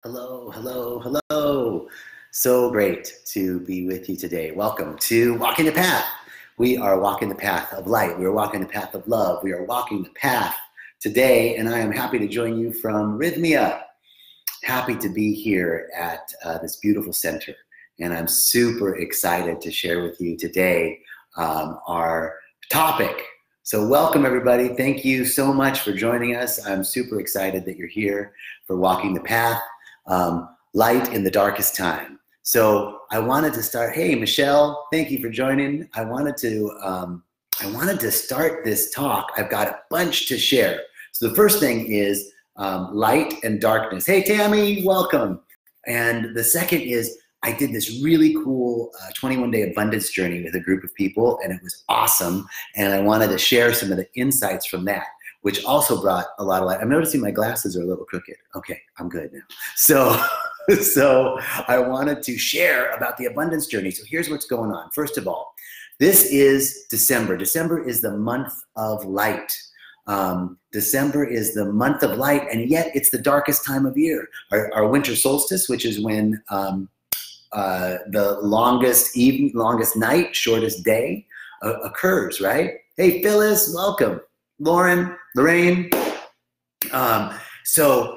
Hello, hello, hello. So great to be with you today. Welcome to Walking the Path. We are walking the path of light. We are walking the path of love. We are walking the path today, and I am happy to join you from Rythmia. Happy to be here at this beautiful center, and I'm super excited to share with you today our topic. So welcome, everybody. Thank you so much for joining us. I'm super excited that you're here for Walking the Path. Light in the darkest time. So I wanted to start. Hey, Michelle, thank you for joining. I wanted to start this talk. I've got a bunch to share. So the first thing is light and darkness. Hey, Tammy, welcome. And the second is I did this really cool 21-day abundance journey with a group of people, and it was awesome. And I wanted to share some of the insights from that, which also brought a lot of light. I'm noticing my glasses are a little crooked. Okay, I'm good now. So I wanted to share about the abundance journey. So here's what's going on. First of all, this is December. December is the month of light. December is the month of light, and yet it's the darkest time of year. Our winter solstice, which is when the longest evening, longest night, shortest day occurs, right? Hey, Phyllis, welcome. Lorraine. So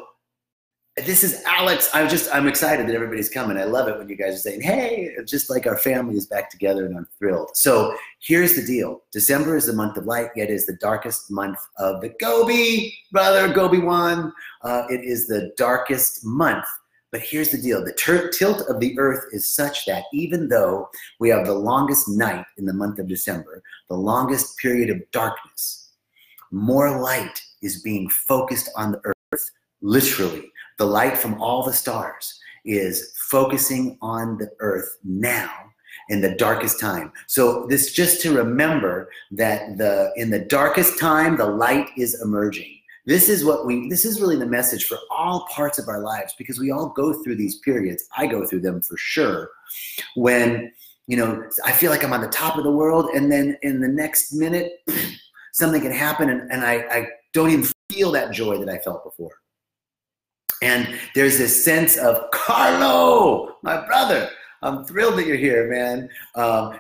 this is Alex. I'm excited that everybody's coming. I love it when you guys are saying, hey, just like our family is back together, and I'm thrilled. So here's the deal. December is the month of light, yet is the darkest month of the Gobi, brother, Gobi one. It is the darkest month. But here's the deal. The tilt of the earth is such that even though we have the longest night in the month of December, the longest period of darkness, more light is being focused on the earth, literally. The light from all the stars is focusing on the earth now in the darkest time. So this just to remember that in the darkest time, the light is emerging. This is really the message for all parts of our lives, because we all go through these periods. I go through them for sure. When, I feel like I'm on the top of the world, and then in the next minute, something can happen, and I don't even feel that joy that I felt before. And there's this sense of, Carlo, my brother, I'm thrilled that you're here, man.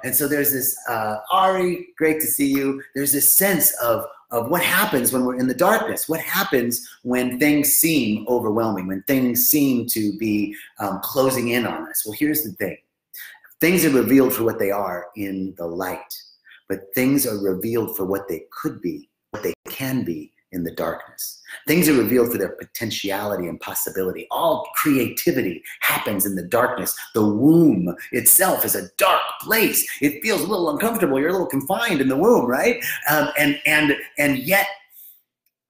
And so there's this, Ari, great to see you. There's this sense of what happens when we're in the darkness. What happens when things seem overwhelming, when things seem to be closing in on us? Well, here's the thing. Things are revealed for what they are in the light, but things are revealed for what they could be, what they can be in the darkness. Things are revealed for their potentiality and possibility. All creativity happens in the darkness. The womb itself is a dark place. It feels a little uncomfortable. You're a little confined in the womb, right? And yet,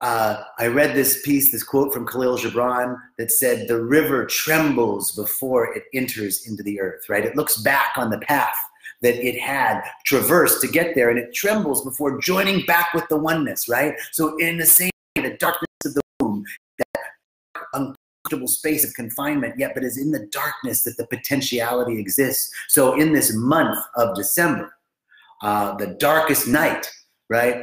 I read this quote from Khalil Gibran that said, the river trembles before it enters into the earth, right? It looks back on the path that it had traversed to get there, and it trembles before joining back with the oneness, right? So in the same way, the darkness of the womb, that uncomfortable space of confinement, yet but is in the darkness that the potentiality exists. So in this month of December, the darkest night, right?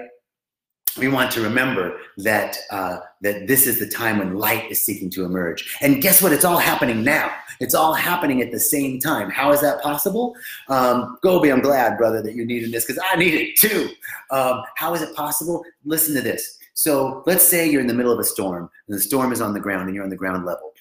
We want to remember that that this is the time when light is seeking to emerge. And guess what? It's all happening now. It's all happening at the same time. How is that possible? Gobi, I'm glad, brother, that you needed this, because I need it too. How is it possible? Listen to this. So let's say you're in the middle of a storm, and the storm is on the ground, and you're on the ground level.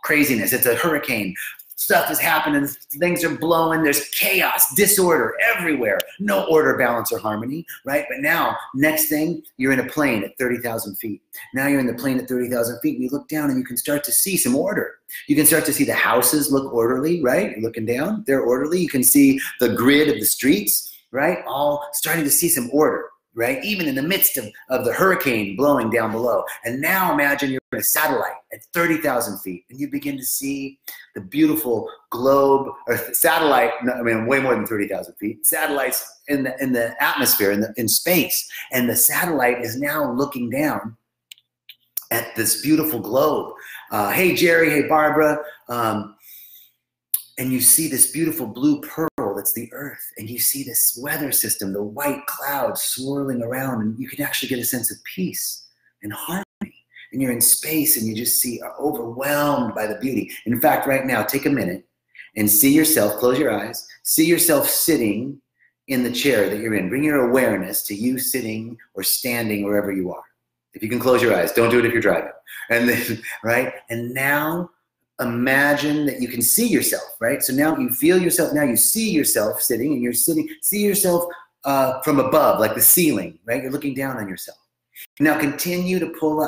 Craziness. It's a hurricane. Stuff is happening, things are blowing, there's chaos, disorder everywhere, no order, balance, or harmony, right? But now, next thing, you're in a plane at 30,000 feet. Now you're in the plane at 30,000 feet, and you look down and you can start to see some order. You can start to see the houses look orderly, right? You're looking down, they're orderly. You can see the grid of the streets, right? All starting to see some order, right? Even in the midst of the hurricane blowing down below. And now imagine you're in a satellite at 30,000 feet, and you begin to see the beautiful globe, or satellite, I mean, way more than 30,000 feet, satellites in the atmosphere, in space. And the satellite is now looking down at this beautiful globe. Hey, Jerry, hey, Barbara. And you see this beautiful blue pearl that's the earth, and you see this weather system, the white clouds swirling around, and you can actually get a sense of peace and harmony. and you're in space and you just are overwhelmed by the beauty. In fact, right now, take a minute and see yourself, close your eyes, see yourself sitting in the chair that you're in. Bring your awareness to you sitting or standing wherever you are. If you can close your eyes, don't do it if you're driving. And then, right? And now imagine that you can see yourself, right? So now you feel yourself, now you see yourself sitting, and you're sitting, see yourself from above, like the ceiling, right? You're looking down on yourself. Now continue to pull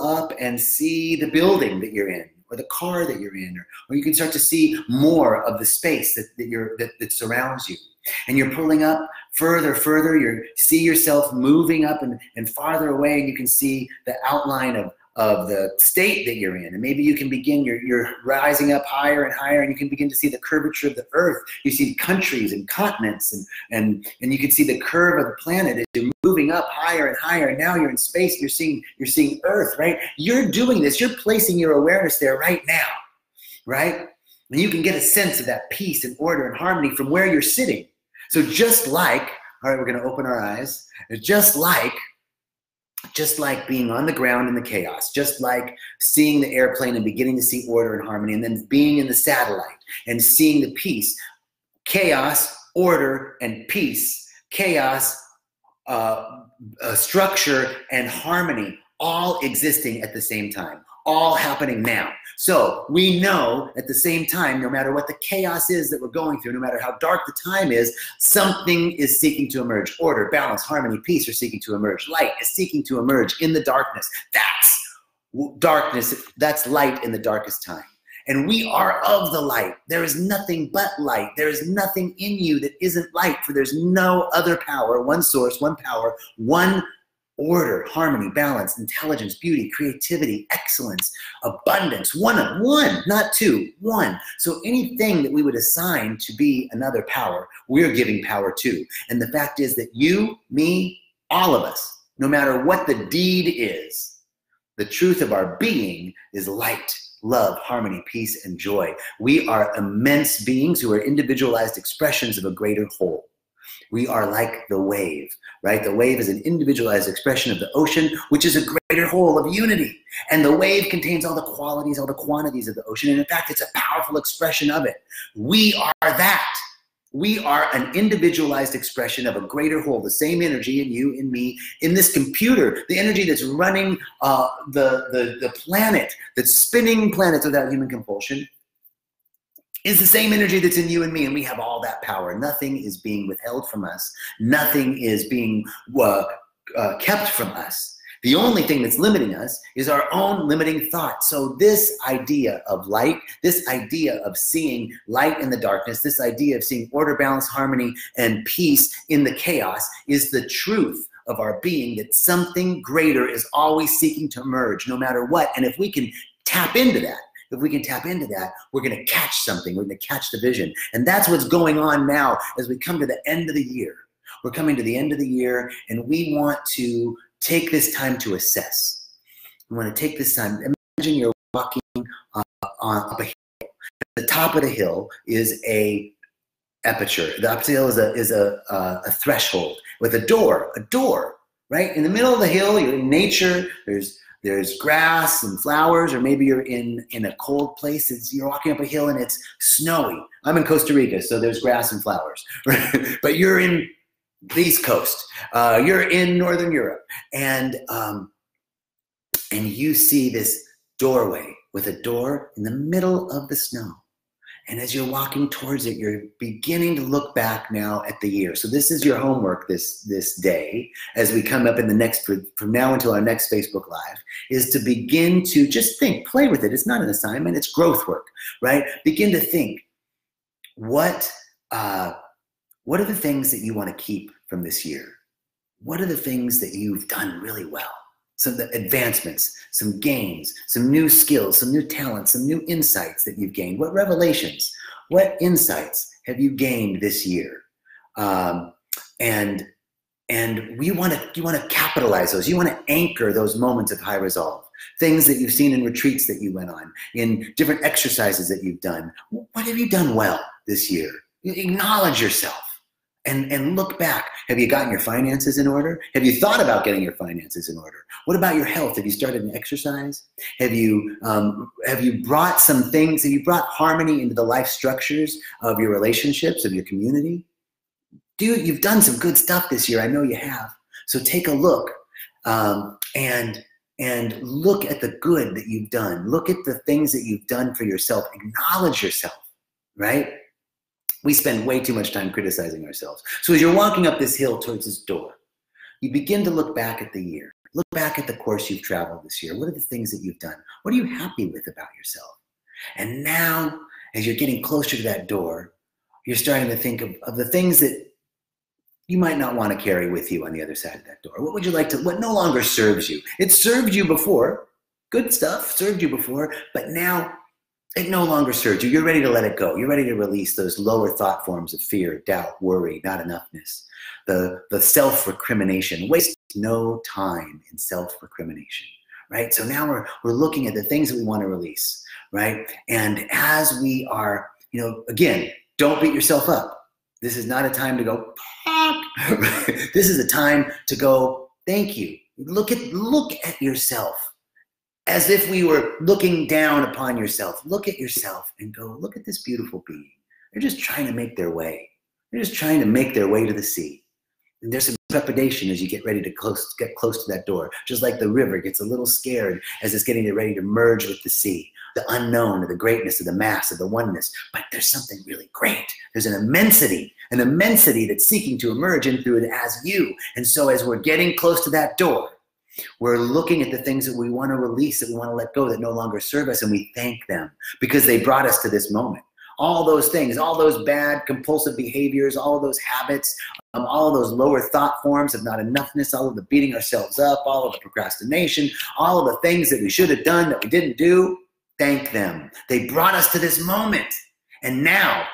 up and see the building that you're in, or the car that you're in, or you can start to see more of the space that surrounds you. And you're pulling up further, you see yourself moving up and farther away, and you can see the outline of the state that you're in. And maybe you can begin, you're rising up higher and higher, and you can begin to see the curvature of the earth. You see countries and continents, and you can see the curve of the planet as you're moving up higher and higher. And now you're in space, you're seeing earth, right? You're doing this, you're placing your awareness there right now, right? And you can get a sense of that peace and order and harmony from where you're sitting. So just like, all right, we're going to open our eyes, just like being on the ground in the chaos, just like seeing the airplane and beginning to see order and harmony, and then being in the satellite and seeing the peace, chaos, order, and peace, chaos, structure, and harmony, all existing at the same time, all happening now. So we know at the same time, no matter what the chaos is that we're going through, no matter how dark the time is, something is seeking to emerge. Order, balance, harmony, peace are seeking to emerge. Light is seeking to emerge in the darkness. That's darkness. That's light in the darkest time. And we are of the light. There is nothing but light. There is nothing in you that isn't light, for there's no other power, one source, one power, one order, harmony, balance, intelligence, beauty, creativity, excellence, abundance, one, not two, one. So anything that we would assign to be another power, we're giving power to. And the fact is that you, me, all of us, no matter what the deed is, the truth of our being is light, love, harmony, peace, and joy. We are immense beings who are individualized expressions of a greater whole. We are like the wave, right? The wave is an individualized expression of the ocean, which is a greater whole of unity. And the wave contains all the qualities, all the quantities of the ocean. And in fact, it's a powerful expression of it. We are that. We are an individualized expression of a greater whole, the same energy in you, in me, in this computer, the energy that's running the planet, that's spinning planets without human compulsion, is the same energy that's in you and me, and we have all that power. Nothing is being withheld from us. Nothing is being kept from us. The only thing that's limiting us is our own limiting thought. So this idea of light, this idea of seeing light in the darkness, this idea of seeing order, balance, harmony, and peace in the chaos is the truth of our being, that something greater is always seeking to emerge no matter what. And if we can tap into that, we're going to catch something. We're going to catch the vision. And that's what's going on now as we come to the end of the year. We're coming to the end of the year, and we want to take this time to assess. We want to take this time. Imagine you're walking up a hill. At the top of the hill is a aperture. The top of the hill is a threshold with a door, right? In the middle of the hill, you're in nature. There's grass and flowers, or maybe you're in a cold place. You're walking up a hill and it's snowy. I'm in Costa Rica, so there's grass and flowers. Right? But you're in the East Coast. You're in Northern Europe, and you see this doorway with a door in the middle of the snow. And as you're walking towards it, you're beginning to look back now at the year. So this is your homework this day, as we come up in the next, from now until our next Facebook Live, is to begin to just think, play with it. It's not an assignment, it's growth work, right? Begin to think, what are the things that you want to keep from this year? What are the things that you've done really well? Some advancements, some gains, some new skills, some new talents, some new insights that you've gained. What revelations, what insights have you gained this year? And you want to capitalize those. You want to anchor those moments of high resolve. Things that you've seen in retreats that you went on, in different exercises that you've done. What have you done well this year? Acknowledge yourself. And look back. Have you gotten your finances in order? Have you thought about getting your finances in order? What about your health? Have you started an exercise? Have you brought some things? Have you brought harmony into the life structures of your relationships, of your community? Dude, you've done some good stuff this year. I know you have. So take a look and look at the good that you've done. Look at the things that you've done for yourself. Acknowledge yourself, right? We spend way too much time criticizing ourselves. So as you're walking up this hill towards this door, you begin to look back at the year. Look back at the course you've traveled this year. What are the things that you've done? What are you happy with about yourself? And now, as you're getting closer to that door, you're starting to think of the things that you might not want to carry with you on the other side of that door. What would you like to, what no longer serves you? It served you before. Good stuff served you before, but now it no longer serves you. You're ready to let it go. You're ready to release those lower thought forms of fear, doubt, worry, not enoughness, the self-recrimination. Waste no time in self-recrimination, right? So now we're looking at the things that we want to release, right? And as we are, again, don't beat yourself up. This is not a time to go, this is a time to go, thank you. Look at yourself. As if we were looking down upon yourself. Look at yourself and go, look at this beautiful being. They're just trying to make their way. They're just trying to make their way to the sea. And there's some trepidation as you get ready to get close to that door. Just like the river gets a little scared as it's getting ready to merge with the sea. The unknown, of the greatness, of the mass, of the oneness. But there's something really great. There's an immensity that's seeking to emerge in through it as you. And so as we're getting close to that door, we're looking at the things that we want to release, that we want to let go, that no longer serve us, and we thank them because they brought us to this moment. All those things, all those bad compulsive behaviors, all of those habits, all of those lower thought forms of not enoughness, all of the beating ourselves up, all of the procrastination, all of the things that we should have done that we didn't do, thank them. They brought us to this moment. And now,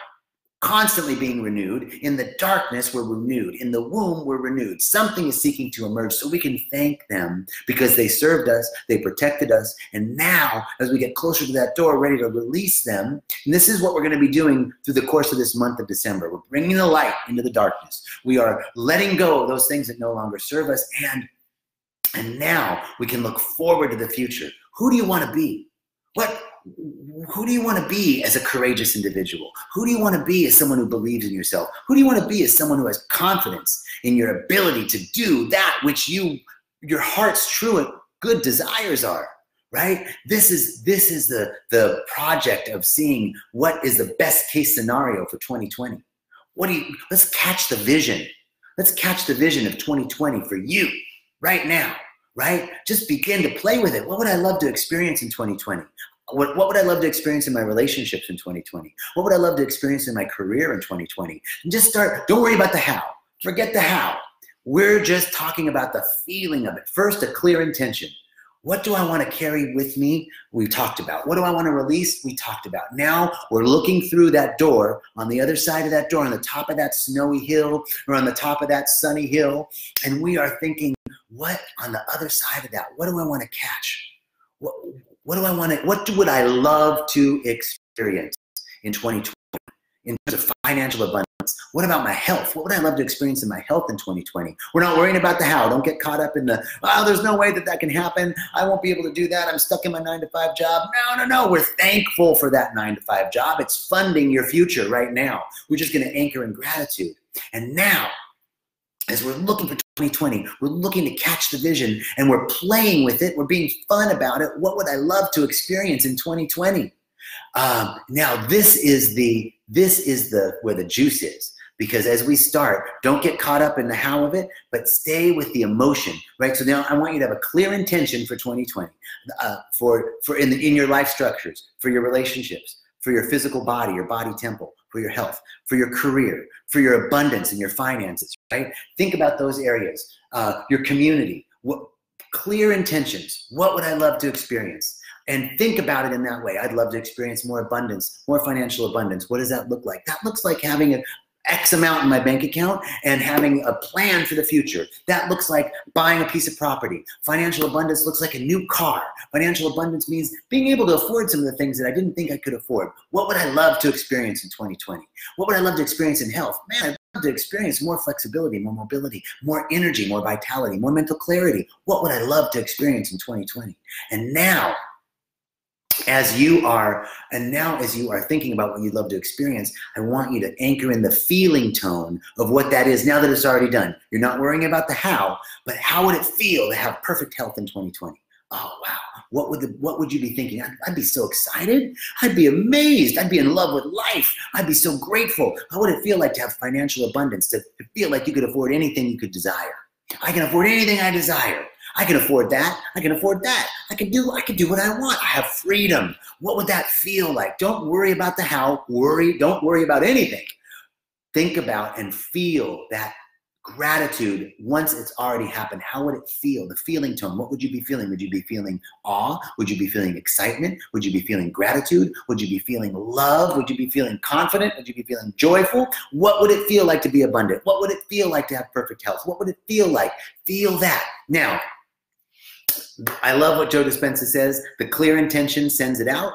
constantly being renewed. In the darkness, we're renewed. In the womb, we're renewed. Something is seeking to emerge so we can thank them because they served us, they protected us, and now, as we get closer to that door, ready to release them, and this is what we're going to be doing through the course of this month of December. We're bringing the light into the darkness. We are letting go of those things that no longer serve us, and now we can look forward to the future. Who do you want to be? Who do you want to be as a courageous individual? Who do you want to be as someone who believes in yourself? Who do you want to be as someone who has confidence in your ability to do that which your heart's true and good desires are, right? This is the project of seeing what is the best case scenario for 2020. Let's catch the vision. Let's catch the vision of 2020 for you right now, right? Just begin to play with it. What would I love to experience in 2020? What would I love to experience in my relationships in 2020? What would I love to experience in my career in 2020? And just start, don't worry about the how. Forget the how. We're just talking about the feeling of it. First, a clear intention. What do I want to carry with me? We talked about. What do I want to release? We talked about. Now we're looking through that door, on the other side of that door, on the top of that snowy hill, or on the top of that sunny hill, and we are thinking, what on the other side of that? What do I want to catch? What would I love to experience in 2020 in terms of financial abundance? What about my health? What would I love to experience in my health in 2020? We're not worrying about the how. Don't get caught up in the, there's no way that can happen. I won't be able to do that. I'm stuck in my 9-to-5 job. No. We're thankful for that 9-to-5 job. It's funding your future right now. We're just going to anchor in gratitude. And now, as we're looking for 2020, we're looking to catch the vision and we're playing with it. We're being fun about it. What would I love to experience in 2020? Now this is where the juice is, because as we start, don't get caught up in the how of it, but stay with the emotion, right? So now I want you to have a clear intention for 2020, in your life structures, for your relationships, for your physical body, your body temple, for your health, for your career, for your abundance and your finances, right? Think about those areas. Your community, clear intentions. What would I love to experience? And think about it in that way. I'd love to experience more abundance, more financial abundance. What does that look like? That looks like having an X amount in my bank account and having a plan for the future. That looks like buying a piece of property. Financial abundance looks like a new car. Financial abundance means being able to afford some of the things that I didn't think I could afford. What would I love to experience in 2020? What would I love to experience in health? Man, I'd love to experience more flexibility, more mobility, more energy, more vitality, more mental clarity. What would I love to experience in 2020? And now, as you are thinking about what you'd love to experience, I want you to anchor in the feeling tone of what that is now that it's already done. You're not worrying about the how, but how would it feel to have perfect health in 2020? Oh, wow. What would you be thinking? I'd be so excited. I'd be amazed. I'd be in love with life. I'd be so grateful. How would it feel like to have financial abundance, to feel like you could afford anything you could desire? I can afford anything I desire. I can afford that. I can afford that. I can do what I want. I have freedom. What would that feel like? Don't worry about the how. Don't worry about anything. Think about and feel that gratitude once it's already happened. How would it feel? The feeling tone. What would you be feeling? Would you be feeling awe? Would you be feeling excitement? Would you be feeling gratitude? Would you be feeling love? Would you be feeling confident? Would you be feeling joyful? What would it feel like to be abundant? What would it feel like to have perfect health? What would it feel like? Feel that. Now, I love what Joe Dispenza says. The clear intention sends it out.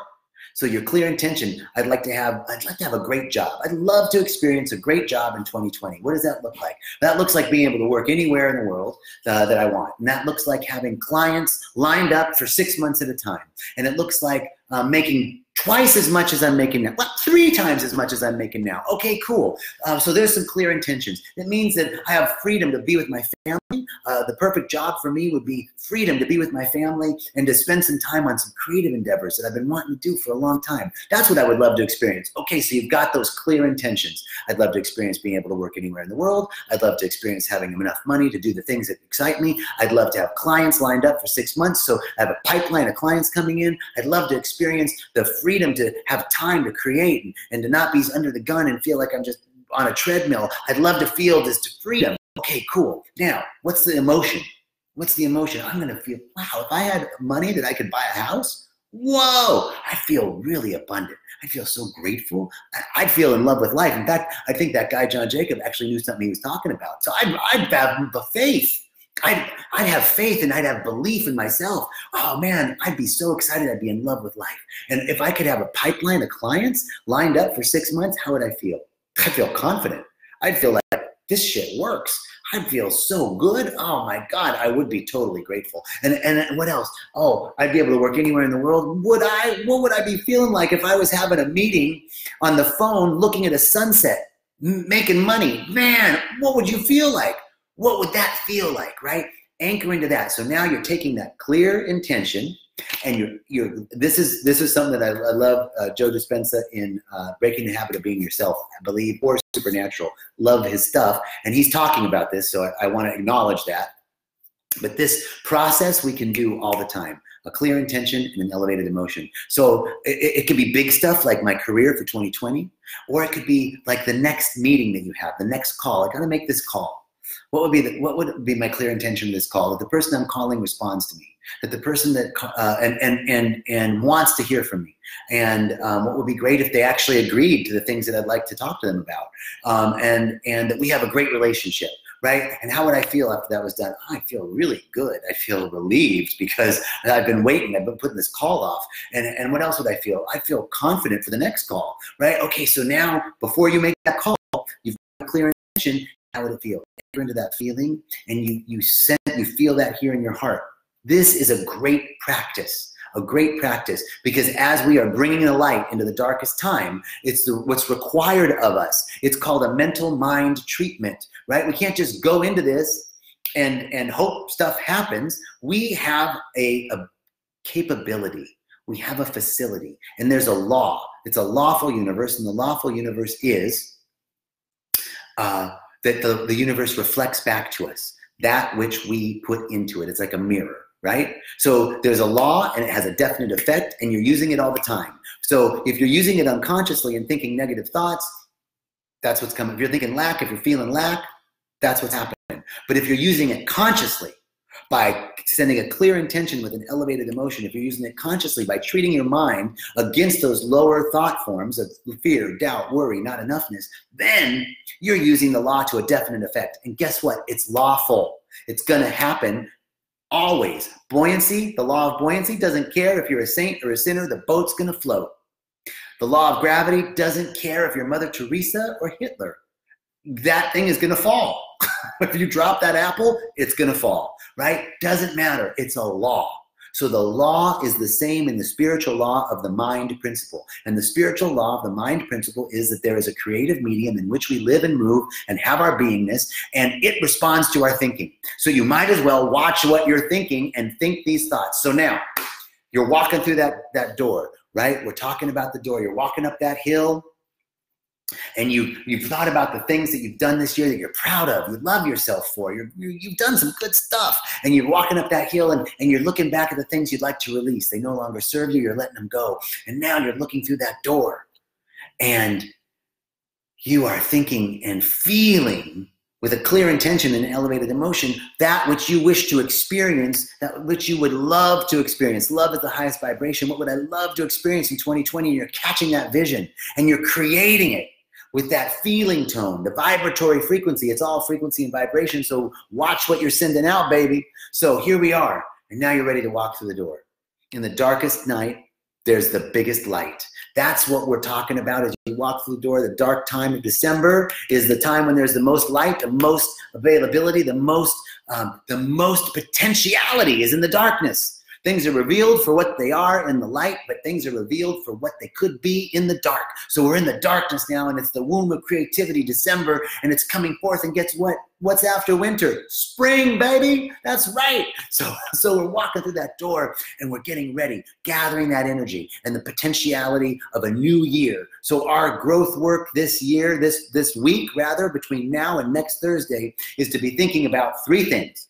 So your clear intention, I'd like to have a great job. I'd love to experience a great job in 2020. What does that look like? That looks like being able to work anywhere in the world that I want. And that looks like having clients lined up for 6 months at a time. And it looks like making twice as much as I'm making now. Well, 3 times as much as I'm making now. Okay, cool. So there's some clear intentions. That means that I have freedom to be with my family. The perfect job for me would be freedom to be with my family and to spend some time on some creative endeavors that I've been wanting to do for a long time. That's what I would love to experience. Okay, so you've got those clear intentions. I'd love to experience being able to work anywhere in the world. I'd love to experience having enough money to do the things that excite me. I'd love to have clients lined up for 6 months, so I have a pipeline of clients coming in. I'd love to experience the freedom to have time to create and to not be under the gun and feel like I'm just on a treadmill. I'd love to feel this freedom. Okay, cool. Now, what's the emotion? What's the emotion? I'm going to feel, wow, if I had money that I could buy a house, whoa, I feel really abundant. I feel so grateful. I'd feel in love with life. In fact, I think that guy, John Jacob, actually knew something he was talking about. So I'd have the faith. I'd have faith and I'd have belief in myself. Oh man, I'd be so excited. I'd be in love with life. And if I could have a pipeline of clients lined up for 6 months, how would I feel? I'd feel confident. I'd feel like this shit works. I'd feel so good. Oh my God, I would be totally grateful. And what else? Oh, I'd be able to work anywhere in the world. What would I be feeling like if I was having a meeting on the phone, looking at a sunset, making money? Man, what would you feel like? What would that feel like, right? Anchor into that. So now you're taking that clear intention, and this is something that I love. Joe Dispenza in Breaking the Habit of Being Yourself, I believe, or Supernatural. Love his stuff, and he's talking about this. So I want to acknowledge that. But this process we can do all the time. A clear intention and an elevated emotion. So it could be big stuff like my career for 2020, or it could be like the next meeting that you have, the next call. I got to make this call. What would be my clear intention of this call? That the person I'm calling responds to me. That the person that and wants to hear from me. And what would be great if they actually agreed to the things that I'd like to talk to them about. And that we have a great relationship, right? And how would I feel after that was done? I feel really good. I feel relieved because I've been waiting. I've been putting this call off. And what else would I feel? I feel confident for the next call, right? Okay, so now before you make that call, you've got a clear intention. How would it feel? Enter into that feeling, and you feel that here in your heart. This is a great practice, because as we are bringing the light into the darkest time, it's what's required of us. It's called a mental mind treatment, right? We can't just go into this and hope stuff happens. We have a capability. We have a facility, and there's a law. It's a lawful universe, and the lawful universe is that the universe reflects back to us that which we put into it. It's like a mirror, right? So there's a law and it has a definite effect, and you're using it all the time. So if you're using it unconsciously and thinking negative thoughts, that's what's coming. If you're thinking lack, if you're feeling lack, that's what's happening. But if you're using it consciously, by sending a clear intention with an elevated emotion, if you're using it consciously by treating your mind against those lower thought forms of fear, doubt, worry, not enoughness, then you're using the law to a definite effect. And guess what? It's lawful. It's going to happen always. Buoyancy, the law of buoyancy doesn't care if you're a saint or a sinner, the boat's going to float. The law of gravity doesn't care if you're Mother Teresa or Hitler. that thing is going to fall. If you drop that apple, it's going to fall, right? Doesn't matter. It's a law. So the law is the same in the spiritual law of the mind principle. And the spiritual law of the mind principle is that there is a creative medium in which we live and move and have our beingness, and it responds to our thinking. So you might as well watch what you're thinking and think these thoughts. So now you're walking through that door, right? We're talking about the door. You're walking up that hill, and you've thought about the things that you've done this year that you're proud of, you love yourself for, you've done some good stuff, and you're walking up that hill and you're looking back at the things you'd like to release. They no longer serve you, you're letting them go. And now you're looking through that door, and you are thinking and feeling with a clear intention and elevated emotion that which you wish to experience, that which you would love to experience. Love is the highest vibration. What would I love to experience in 2020? And you're catching that vision and you're creating it with that feeling tone, the vibratory frequency. It's all frequency and vibration, so watch what you're sending out, baby. So here we are, and now you're ready to walk through the door. In the darkest night, there's the biggest light. That's what we're talking about as you walk through the door. The dark time of December is the time when there's the most light, the most availability, the most potentiality is in the darkness. Things are revealed for what they are in the light, but things are revealed for what they could be in the dark. So we're in the darkness now, and it's the womb of creativity, December, and it's coming forth. And guess what? What's after winter? Spring, baby. That's right. So we're walking through that door, and we're getting ready, gathering that energy and the potentiality of a new year. So our growth work this year, this week rather, between now and next Thursday, is to be thinking about three things.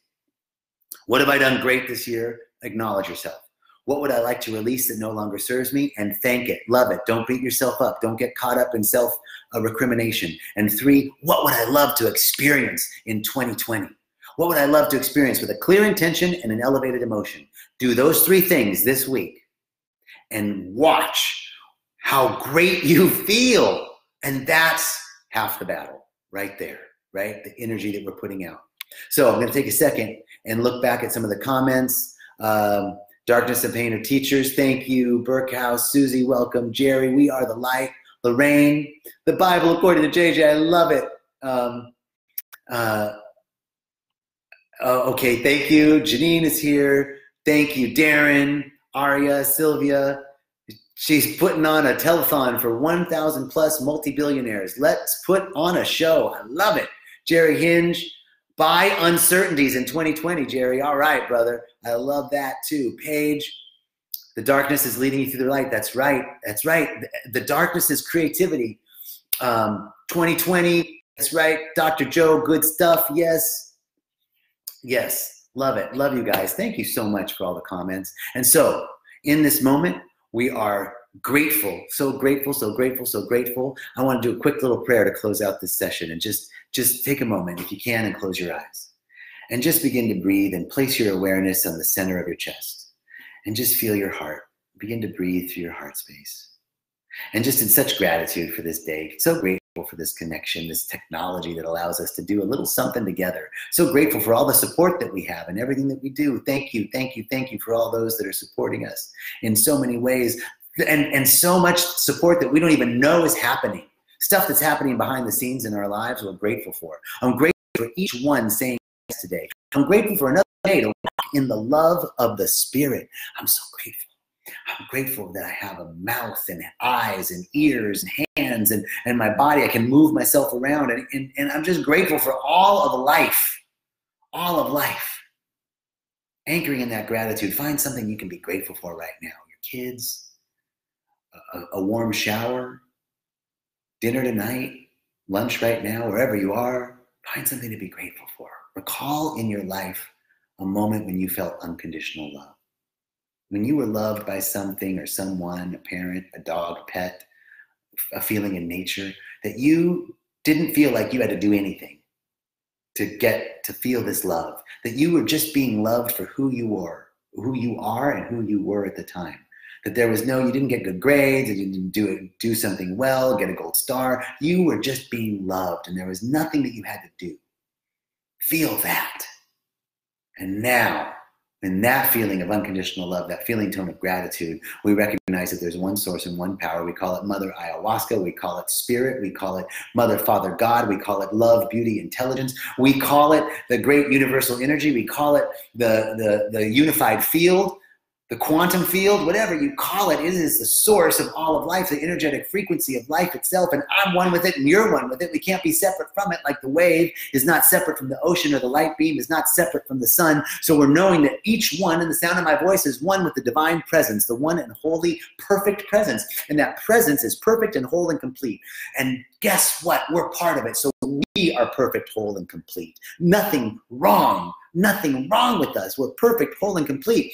What have I done great this year? Acknowledge yourself. What would I like to release that no longer serves me? And thank it. Love it. Don't beat yourself up. Don't get caught up in self-recrimination. And three, what would I love to experience in 2020? What would I love to experience with a clear intention and an elevated emotion? Do those three things this week and watch how great you feel. And that's half the battle right there, right? The energy that we're putting out. So I'm going to take a second and look back at some of the comments. Darkness and Pain are teachers. Thank you. Burkhouse, Susie, welcome. Jerry, we are the light. Lorraine, the Bible according to JJ. I love it. Okay, thank you. Janine is here. Thank you. Darren, Aria, Sylvia. She's putting on a telethon for 1,000 plus multi-billionaires. Let's put on a show. I love it. Jerry Hinge. Buy uncertainties in 2020, Jerry. All right, brother. I love that too. Paige, the darkness is leading you through the light. That's right. That's right. The darkness is creativity. 2020, that's right. Dr. Joe, good stuff. Yes. Yes. Love it. Love you guys. Thank you so much for all the comments. And so in this moment, we are grateful. So grateful, so grateful, so grateful. I want to do a quick little prayer to close out this session, and just take a moment if you can and close your eyes and just begin to breathe and place your awareness on the center of your chest and just feel your heart. Begin to breathe through your heart space. And just in such gratitude for this day, so grateful for this connection, this technology that allows us to do a little something together. So grateful for all the support that we have and everything that we do. Thank you, thank you, thank you for all those that are supporting us in so many ways, and so much support that we don't even know is happening. Stuff that's happening behind the scenes in our lives, we're grateful for. I'm grateful for each one saying yes today. I'm grateful for another day to walk in the love of the Spirit. I'm so grateful. I'm grateful that I have a mouth and eyes and ears and hands and my body. I can move myself around, and I'm just grateful for all of life. All of life. Anchoring in that gratitude, find something you can be grateful for right now. Your kids, a warm shower, dinner tonight, lunch right now, wherever you are, find something to be grateful for. Recall in your life a moment when you felt unconditional love. When you were loved by something or someone, a parent, a dog, a pet, a feeling in nature, that you didn't feel like you had to do anything to get to feel this love, that you were just being loved for who you were, who you are and who you were at the time. That there was you didn't get good grades, you didn't do something well, get a gold star. You were just being loved, and there was nothing that you had to do. Feel that. And now In that feeling of unconditional love, that feeling tone of gratitude, we recognize that there's one source and one power. We call it Mother Ayahuasca. We call it Spirit. We call it Mother, Father, God. We call it love, beauty, intelligence. We call it the great universal energy. We call it the unified field, the quantum field, whatever you call it. It is the source of all of life, the energetic frequency of life itself. And I'm one with it and you're one with it. We can't be separate from it, like the wave is not separate from the ocean, or the light beam is not separate from the sun. So we're knowing that each one, in the sound of my voice, is one with the divine presence, the one and holy, perfect presence. And that presence is perfect and whole and complete. And guess what? We're part of it. So we are perfect, whole, and complete. Nothing wrong with us. We're perfect, whole, and complete.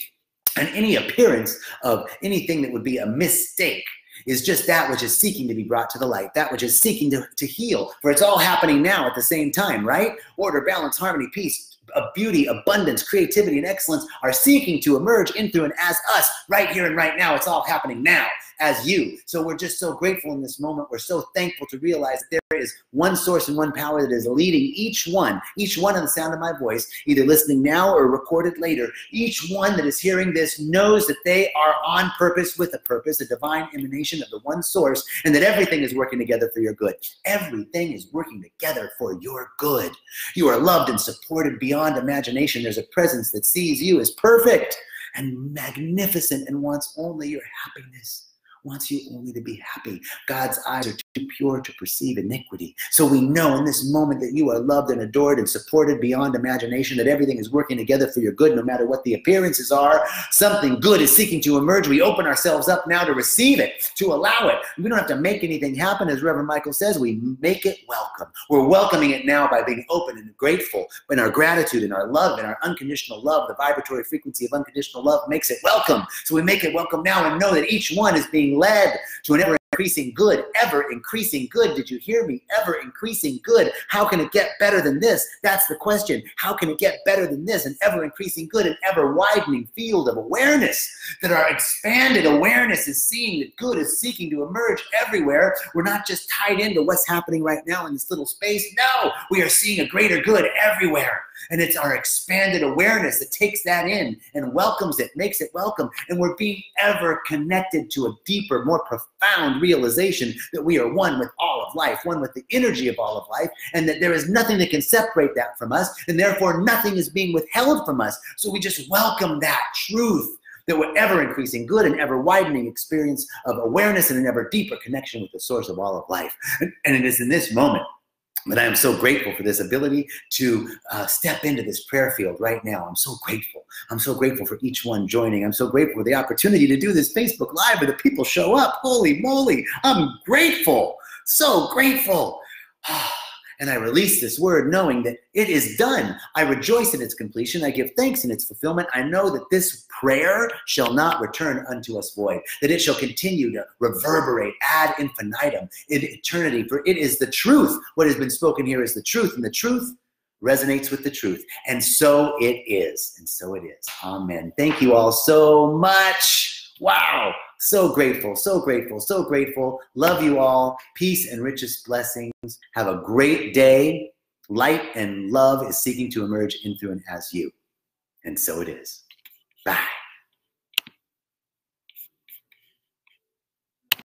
And any appearance of anything that would be a mistake is just that which is seeking to be brought to the light, that which is seeking to heal. For it's all happening now at the same time, right? Order, balance, harmony, peace, beauty, abundance, creativity, and excellence are seeking to emerge in, through, and as us right here and right now. It's all happening now as you. So we're just so grateful in this moment. We're so thankful to realize that there is one source and one power that is leading each one of the sound of my voice, either listening now or recorded later. Each one that is hearing this knows that they are on purpose with a purpose, a divine emanation of the one source, and that everything is working together for your good. Everything is working together for your good. You are loved and supported beyond imagination. There's a presence that sees you as perfect and magnificent and wants only your happiness. Wants you only to be happy. God's eyes are too pure to perceive iniquity. So we know in this moment that you are loved and adored and supported beyond imagination, that everything is working together for your good, no matter what the appearances are. Something good is seeking to emerge. We open ourselves up now to receive it, to allow it. We don't have to make anything happen. As Reverend Michael says, we make it welcome. We're welcoming it now by being open and grateful. In our gratitude, in our love, in our unconditional love, the vibratory frequency of unconditional love makes it welcome. So we make it welcome now and know that each one is being led to an ever-increasing good, ever-increasing good. Did you hear me? Ever-increasing good. How can it get better than this? That's the question. How can it get better than this? An ever-increasing good, an ever-widening field of awareness, that our expanded awareness is seeing that good is seeking to emerge everywhere. We're not just tied into what's happening right now in this little space. No, we are seeing a greater good everywhere. And it's our expanded awareness that takes that in and welcomes it, makes it welcome. And we're being ever connected to a deeper, more profound realization that we are one with all of life, one with the energy of all of life, and that there is nothing that can separate that from us, and therefore nothing is being withheld from us. So we just welcome that truth, that we're ever-increasing good and ever-widening experience of awareness and an ever deeper connection with the source of all of life. And it is in this moment that I am so grateful for this ability to step into this prayer field right now. I'm so grateful. I'm so grateful for each one joining. I'm so grateful for the opportunity to do this Facebook Live where the people show up. Holy moly, I'm grateful. So grateful. And I release this word knowing that it is done. I rejoice in its completion. I give thanks in its fulfillment. I know that this prayer shall not return unto us void, that it shall continue to reverberate ad infinitum in eternity. For it is the truth. What has been spoken here is the truth, and the truth resonates with the truth. And so it is. And so it is. Amen. Thank you all so much. Wow. So grateful, so grateful, so grateful. Love you all. Peace and richest blessings. Have a great day. Light and love is seeking to emerge in, through, and as you. And so it is. Bye.